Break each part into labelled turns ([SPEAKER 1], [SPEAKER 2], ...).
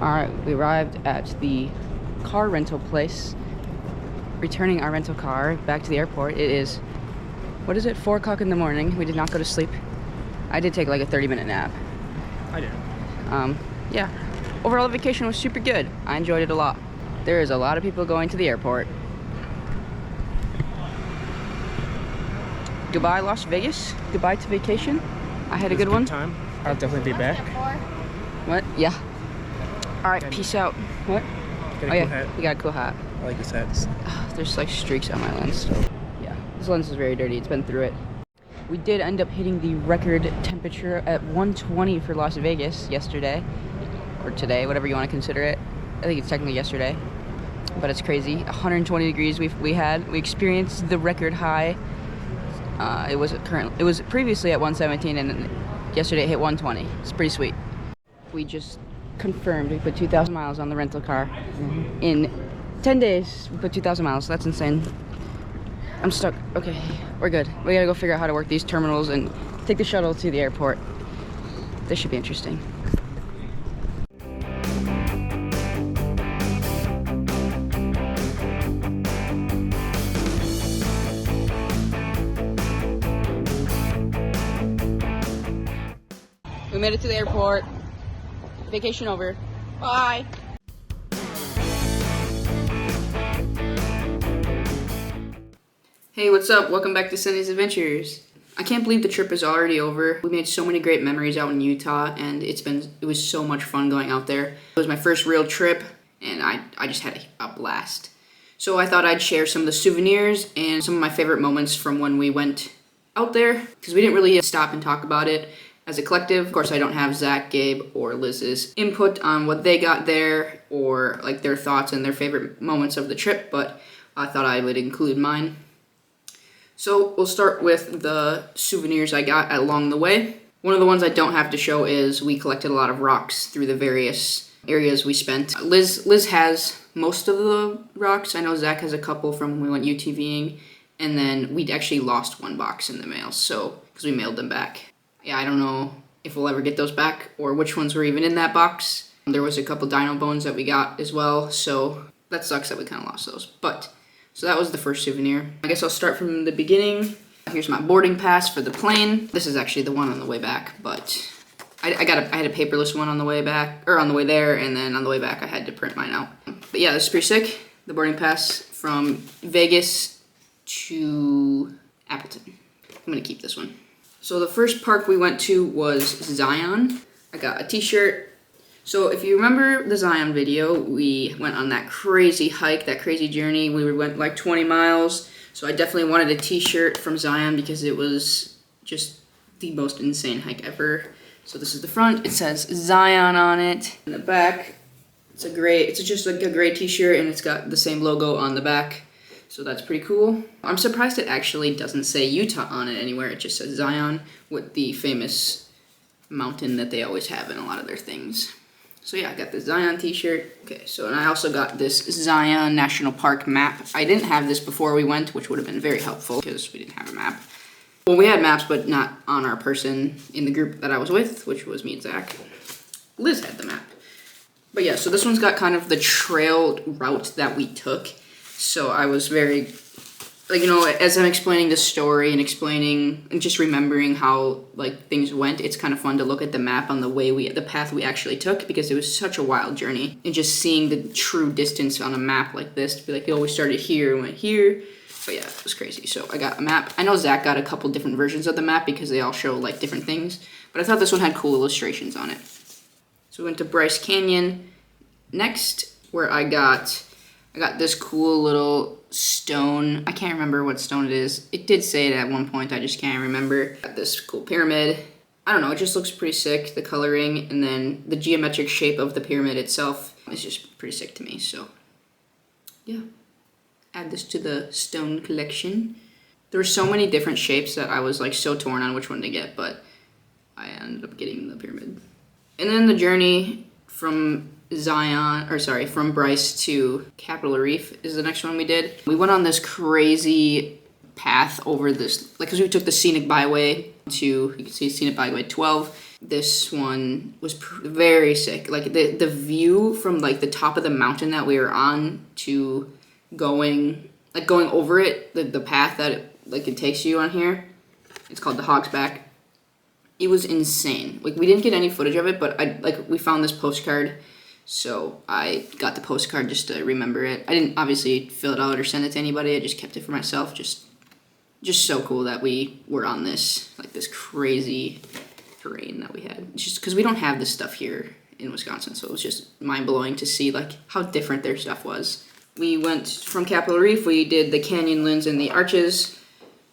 [SPEAKER 1] Alright, we arrived at the car rental place, returning our rental car back to the airport. It is, what is it, 4 o'clock in the morning. We did not go to sleep. I did take like a 30-minute nap.
[SPEAKER 2] I did.
[SPEAKER 1] Yeah, overall the vacation was super good. I enjoyed it a lot. There is a lot of people going to the airport. Goodbye, Las Vegas. Goodbye to vacation. I had a good one.
[SPEAKER 2] Time. I'll definitely be back.
[SPEAKER 1] What? Yeah. All right, peace out. What?
[SPEAKER 2] Got a cool hat.
[SPEAKER 1] You got a cool hat.
[SPEAKER 2] I like this hat.
[SPEAKER 1] There's like streaks on my lens. Yeah, this lens is very dirty. It's been through it. We did end up hitting the record temperature at 120 for Las Vegas yesterday, or today, whatever you want to consider it. I think it's technically yesterday, but it's crazy. 120 degrees we experienced the record high. It was previously at 117, and yesterday it hit 120. It's pretty sweet. We just confirmed we put 2,000 miles on the rental car. In 10 days we put 2,000 miles. That's insane. I'm stuck. Okay, we're good. We gotta go figure out how to work these terminals and take the shuttle to the airport. This should be interesting. We made it to the airport. Vacation over. Bye. Hey, what's up? Welcome back to Sunny's Adventures. I can't believe the trip is already over. We made so many great memories out in Utah, and it was so much fun going out there. It was my first real trip, and I just had a blast. So I thought I'd share some of the souvenirs and some of my favorite moments from when we went out there, because we didn't really stop and talk about it as a collective. Of course, I don't have Zach, Gabe, or Liz's input on what they got there or like their thoughts and their favorite moments of the trip, but I thought I would include mine. So we'll start with the souvenirs I got along the way. One of the ones I don't have to show is we collected a lot of rocks through the various areas we spent. Liz has most of the rocks. I know Zach has a couple from when we went UTVing, and then we'd actually lost one box in the mail, so because we mailed them back. Yeah, I don't know if we'll ever get those back or which ones were even in that box. There was a couple dino bones that we got as well, so that sucks that we kind of lost those. But, so that was the first souvenir. I guess I'll start from the beginning. Here's my boarding pass for the plane. This is actually the one on the way back, but I had a paperless one on the way back, or on the way there, and then on the way back I had to print mine out. But yeah, this is pretty sick. The boarding pass from Vegas to Appleton. I'm gonna keep this one. So the first park we went to was Zion. I got a t-shirt. So if you remember the Zion video, we went on that crazy hike, that crazy journey. We went like 20 miles. So I definitely wanted a t-shirt from Zion because it was just the most insane hike ever. So this is the front. It says Zion on it. In the back, it's just like a gray t-shirt, and it's got the same logo on the back. So that's pretty cool. I'm surprised it actually doesn't say Utah on it anywhere. It just says Zion with the famous mountain that they always have in a lot of their things. So yeah, I got the Zion t-shirt. Okay, so and I also got this Zion National Park map. I didn't have this before we went, which would have been very helpful because we didn't have a map. Well, we had maps, but not on our person in the group that I was with, which was me and Zach. Liz had the map. But yeah, so this one's got kind of the trail route that we took. So I was very, like, you know, as I'm explaining the story and explaining and just remembering how, like, things went, it's kind of fun to look at the map on the path we actually took, because it was such a wild journey. And just seeing the true distance on a map like this, to be like, oh, we started here and went here. But yeah, it was crazy. So I got a map. I know Zach got a couple different versions of the map because they all show, like, different things. But I thought this one had cool illustrations on it. So we went to Bryce Canyon next, where I got this cool little stone. I can't remember what stone it is. It did say it at one point, I just can't remember. Got this cool pyramid. I don't know, it just looks pretty sick, the coloring, and then the geometric shape of the pyramid itself is just pretty sick to me, so yeah. Add this to the stone collection. There were so many different shapes that I was like so torn on which one to get, but I ended up getting the pyramid. And then the journey From from Bryce to Capitol Reef is the next one we did. We went on this crazy path over this, like, because we took the scenic byway to, you can see scenic byway 12. This one was very sick. Like the view from like the top of the mountain that we were on to going over it, the path that it takes you on here. It's called the Hog's Back. It was insane. Like, we didn't get any footage of it, but we found this postcard, so I got the postcard just to remember it. I didn't obviously fill it out or send it to anybody. I just kept it for myself. Just so cool that we were on this crazy terrain that we had. It's just because we don't have this stuff here in Wisconsin, so it was just mind-blowing to see like how different their stuff was. We went from Capitol Reef. We did the canyonlands and the arches.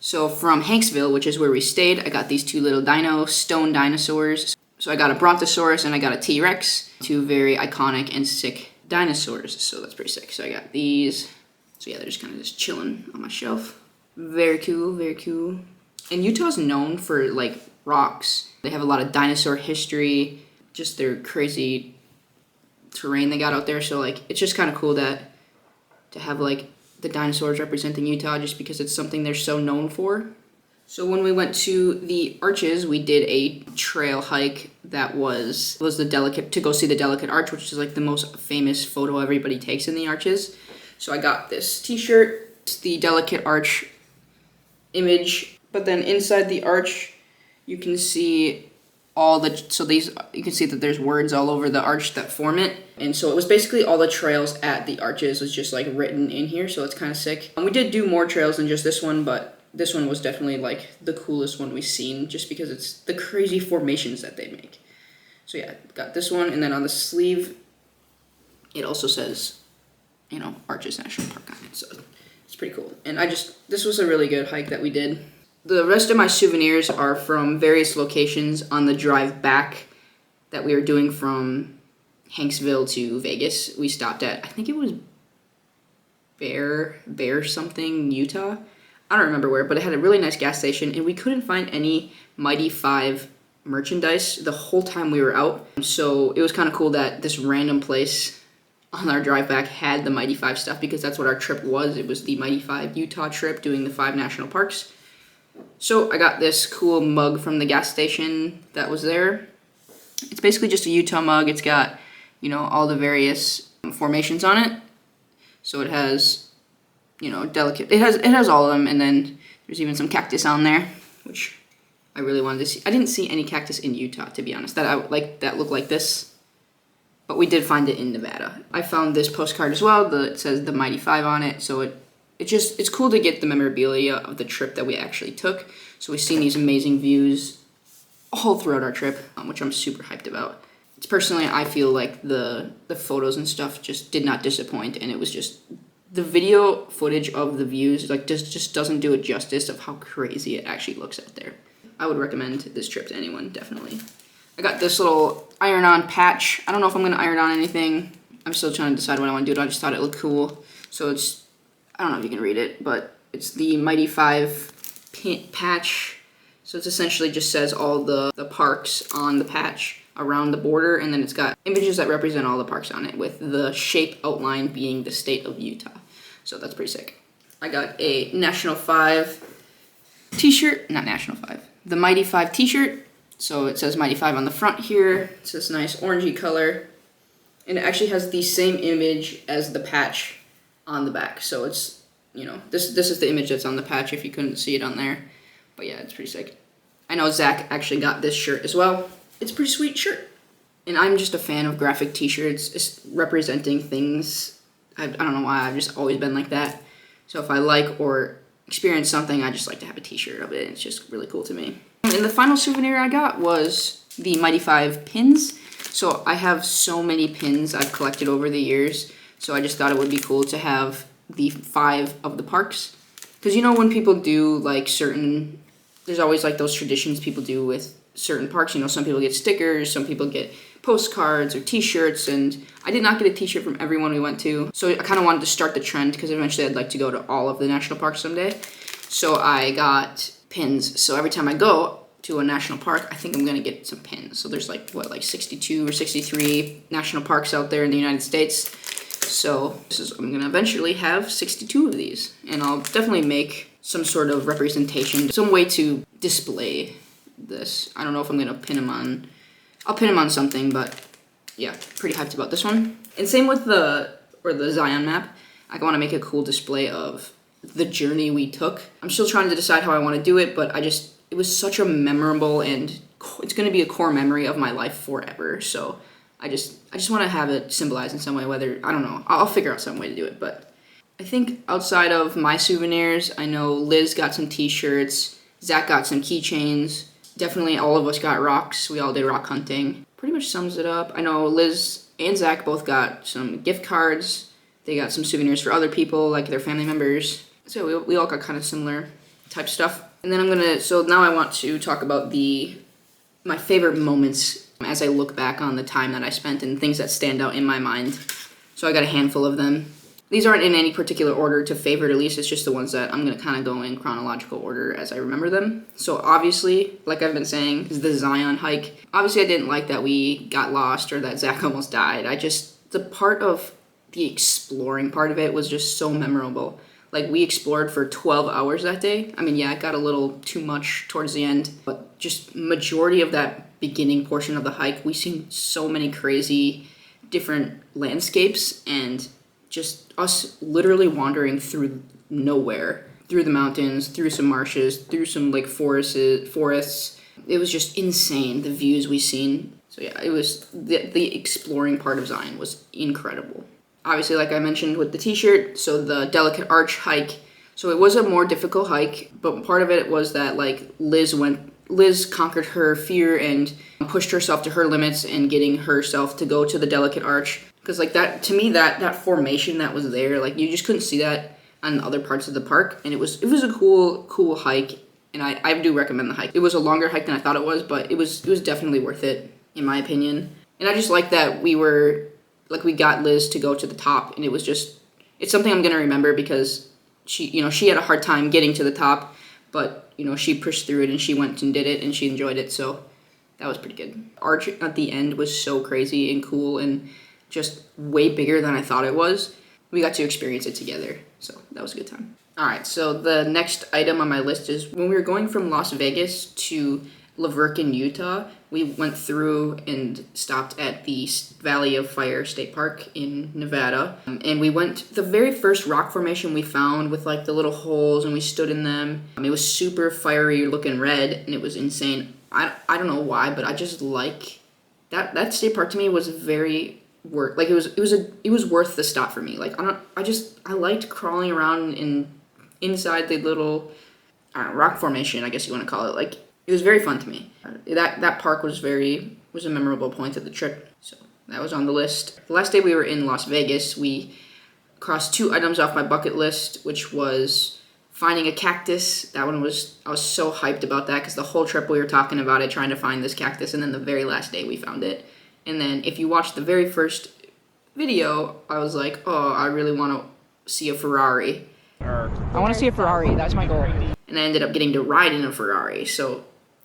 [SPEAKER 1] So from Hanksville, which is where we stayed, I got these two little stone dinosaurs. So I got a Brontosaurus and I got a T-Rex, two very iconic and sick dinosaurs. So that's pretty sick. So I got these. So yeah, they're just kind of just chilling on my shelf. Very cool, very cool. And Utah's known for like rocks. They have a lot of dinosaur history, just their crazy terrain they got out there. So like, it's just kind of cool to have like the dinosaurs representing Utah, just because it's something they're so known for. So when we went to the Arches, we did a trail hike that was to go see the Delicate Arch, which is like the most famous photo everybody takes in the Arches. So I got this t-shirt. It's the Delicate Arch image, but then inside the arch you can see you can see that there's words all over the arch that form it. And so it was basically all the trails at the Arches was just like written in here, so it's kind of sick. And we did do more trails than just this one, but this one was definitely like the coolest one we've seen, just because it's the crazy formations that they make. So yeah, got this one, and then on the sleeve it also says, Arches National Park on it, so it's pretty cool. And this was a really good hike that we did. The rest of my souvenirs are from various locations on the drive back that we were doing from Hanksville to Vegas. We stopped at, I think it was Bear something, Utah. I don't remember where, but it had a really nice gas station, and we couldn't find any Mighty 5 merchandise the whole time we were out. So it was kind of cool that this random place on our drive back had the Mighty 5 stuff, because that's what our trip was. It was the Mighty 5 Utah trip, doing the 5 national parks. So I got this cool mug from the gas station that was there. It's basically just a Utah mug. It's got, all the various formations on it. So it has, delicate. It has all of them, and then there's even some cactus on there, which I really wanted to see. I didn't see any cactus in Utah, to be honest. That looked like this, but we did find it in Nevada. I found this postcard as well. It says the Mighty 5 on it, so it's cool to get the memorabilia of the trip that we actually took. So we've seen these amazing views all throughout our trip, which I'm super hyped about. It's personally, I feel like the photos and stuff just did not disappoint, and it was just the video footage of the views just doesn't do it justice of how crazy it actually looks out there. I would recommend this trip to anyone, definitely. I got this little iron-on patch. I don't know if I'm going to iron on anything. I'm still trying to decide what I want to do. I just thought it looked cool. So I don't know if you can read it, but it's the Mighty 5 patch. So it's essentially just says all the parks on the patch around the border, and then it's got images that represent all the parks on it, with the shape outline being the state of Utah. So that's pretty sick. I got a National 5 t-shirt, not National 5, the Mighty 5 t-shirt. So it says Mighty 5 on the front here. It's this nice orangey color, and it actually has the same image as the patch on the back. So it's, this is the image that's on the patch if you couldn't see it on there. But yeah, it's pretty sick. I know Zach actually got this shirt as well. It's a pretty sweet shirt. And I'm just a fan of graphic t-shirts, it's representing things. I don't know why, I've just always been like that. So if I like or experience something, I just like to have a t-shirt of it. It's just really cool to me. And the final souvenir I got was the Mighty 5 pins. So I have so many pins I've collected over the years. So I just thought it would be cool to have the 5 of the parks. Because when people do there's always like those traditions people do with certain parks. Some people get stickers, some people get postcards or t-shirts, and I did not get a t-shirt from everyone we went to. So I kind of wanted to start the trend, because eventually I'd like to go to all of the national parks someday. So I got pins. So every time I go to a national park, I think I'm gonna get some pins. So there's like 62 or 63 national parks out there in the United States. So I'm gonna eventually have 62 of these, and I'll definitely make some sort of representation, some way to display this. I don't know if I'm gonna pin them on. I'll pin them on something, but yeah, pretty hyped about this one. And same with the Zion map. I want to make a cool display of the journey we took. I'm still trying to decide how I want to do it, but it was such a memorable, and it's going to be a core memory of my life forever. So I just want to have it symbolized in some way, whether, I don't know, I'll figure out some way to do it. But I think outside of my souvenirs, I know Liz got some t-shirts, Zach got some keychains, definitely all of us got rocks. We all did rock hunting. Pretty much sums it up. I know Liz and Zach both got some gift cards. They got some souvenirs for other people, like their family members. So we all got kind of similar type stuff. And then so now I want to talk about my favorite moments as I look back on the time that I spent and things that stand out in my mind. So I got a handful of them. These aren't in any particular order to favorite, at least it's just the ones that I'm going to kind of go in chronological order as I remember them. So obviously, like I've been saying, is the Zion hike. Obviously I didn't like that we got lost or that Zach almost died. The part of the exploring part of it was just so memorable. Like, we explored for 12 hours that day. I mean, yeah, it got a little too much towards the end, but just majority of that beginning portion of the hike, we seen so many crazy different landscapes, and just us literally wandering through nowhere, through the mountains, through some marshes, through some like forests. It was just insane, the views we seen. So yeah, it was the exploring part of Zion was incredible. Obviously, like I mentioned with the t-shirt, so the Delicate Arch hike. So it was a more difficult hike, but part of it was that like Liz conquered her fear and pushed herself to her limits and getting herself to go to the Delicate Arch. Because like that, to me, that formation that was there, like you just couldn't see that on other parts of the park. And it was a cool hike. And I do recommend the hike. It was a longer hike than I thought it was, but it was definitely worth it, in my opinion. And I just like that we got Liz to go to the top, and it's something I'm gonna remember because she had a hard time getting to the top, but she pushed through it and she went and did it and she enjoyed it, so that was pretty good. Arch at the end was so crazy and cool and just way bigger than I thought it was. We got to experience it together, so that was a good time. All right, so the next item on my list is when we were going from Las Vegas to Laverkin, Utah, we went through and stopped at the Valley of Fire State Park in Nevada. And we went, the very first rock formation we found with like the little holes, and we stood in them. It was super fiery looking red, and it was insane. I don't know why, but I just like that state park to me was very worth, like it was worth the stop for me. Like I liked crawling around inside the little rock formation, I guess you want to call it. Like, it was very fun to me. That park was a memorable point of the trip, so that was on the list. The last day we were in Las Vegas, we crossed 2 items off my bucket list, which was finding a cactus. I was so hyped about that because the whole trip we were talking about it, trying to find this cactus, and then the very last day we found it. And then if you watch the very first video, I was like, oh, I really want to see a Ferrari.
[SPEAKER 3] I want to see a Ferrari. That's my goal.
[SPEAKER 1] And I ended up getting to ride in a Ferrari, so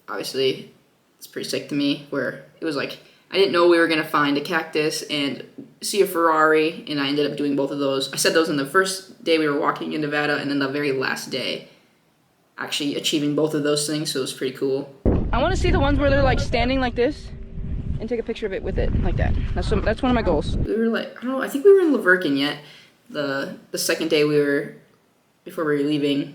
[SPEAKER 1] obviously it's pretty sick to me, where it was like I didn't know we were going to find a cactus and see a Ferrari, and I ended up doing both of those. I said those on the first day we were walking in Nevada, and then the very last day actually achieving both of those things, so it was pretty cool.
[SPEAKER 3] I want to see the ones where they're like standing like this and take a picture of it with it like that. That's one of my goals.
[SPEAKER 1] We were like, I don't know, I think we were in Laverkin yet. The second day before we were leaving,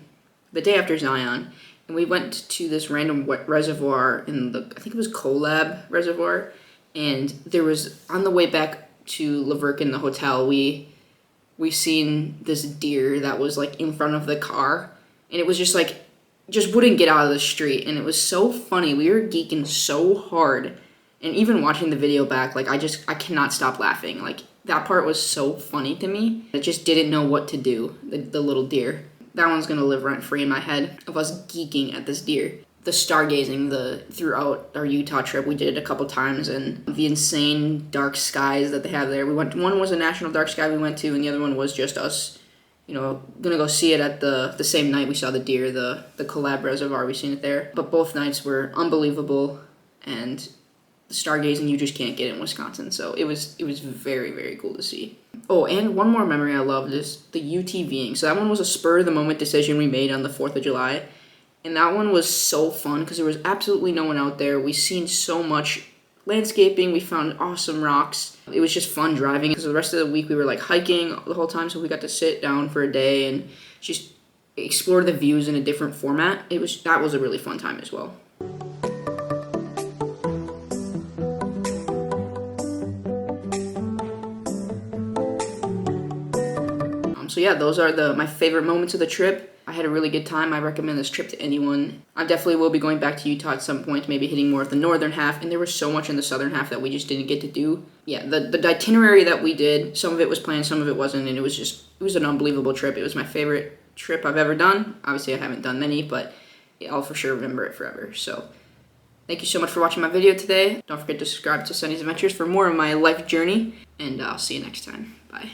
[SPEAKER 1] the day after Zion, and we went to this random reservoir I think it was Colab Reservoir, and there was, on the way back to Laverkin, the hotel, we seen this deer that was like in front of the car, and it was just wouldn't get out of the street, and it was so funny. We were geeking so hard, and even watching the video back, like I cannot stop laughing. Like, that part was so funny to me. I just didn't know what to do, the little deer. That one's gonna live rent-free in my head of us geeking at this deer. The stargazing throughout our Utah trip, we did it a couple times, and the insane dark skies that they have there. One was a national dark sky we went to, and the other one was just us gonna go see it at the same night we saw the deer, the collab reservoir. We seen it there. But both nights were unbelievable, and the stargazing you just can't get in Wisconsin. So it was very, very cool to see. Oh, and one more memory I loved is the UTVing. So that one was a spur of the moment decision we made on the 4th of July. And that one was so fun because there was absolutely no one out there. We seen so much landscaping. We found awesome rocks. It was just fun driving because the rest of the week we were like hiking the whole time. So we got to sit down for a day and just explore the views in a different format. That was a really fun time as well. So yeah, those are my favorite moments of the trip. I had a really good time. I recommend this trip to anyone. I definitely will be going back to Utah at some point, maybe hitting more of the northern half, and there was so much in the southern half that we just didn't get to do. Yeah, the itinerary that we did, some of it was planned, some of it wasn't, and it was an unbelievable trip. It was my favorite trip I've ever done. Obviously, I haven't done many, but I'll for sure remember it forever. So thank you so much for watching my video today. Don't forget to subscribe to Sunny's Adventures for more of my life journey, and I'll see you next time. Bye.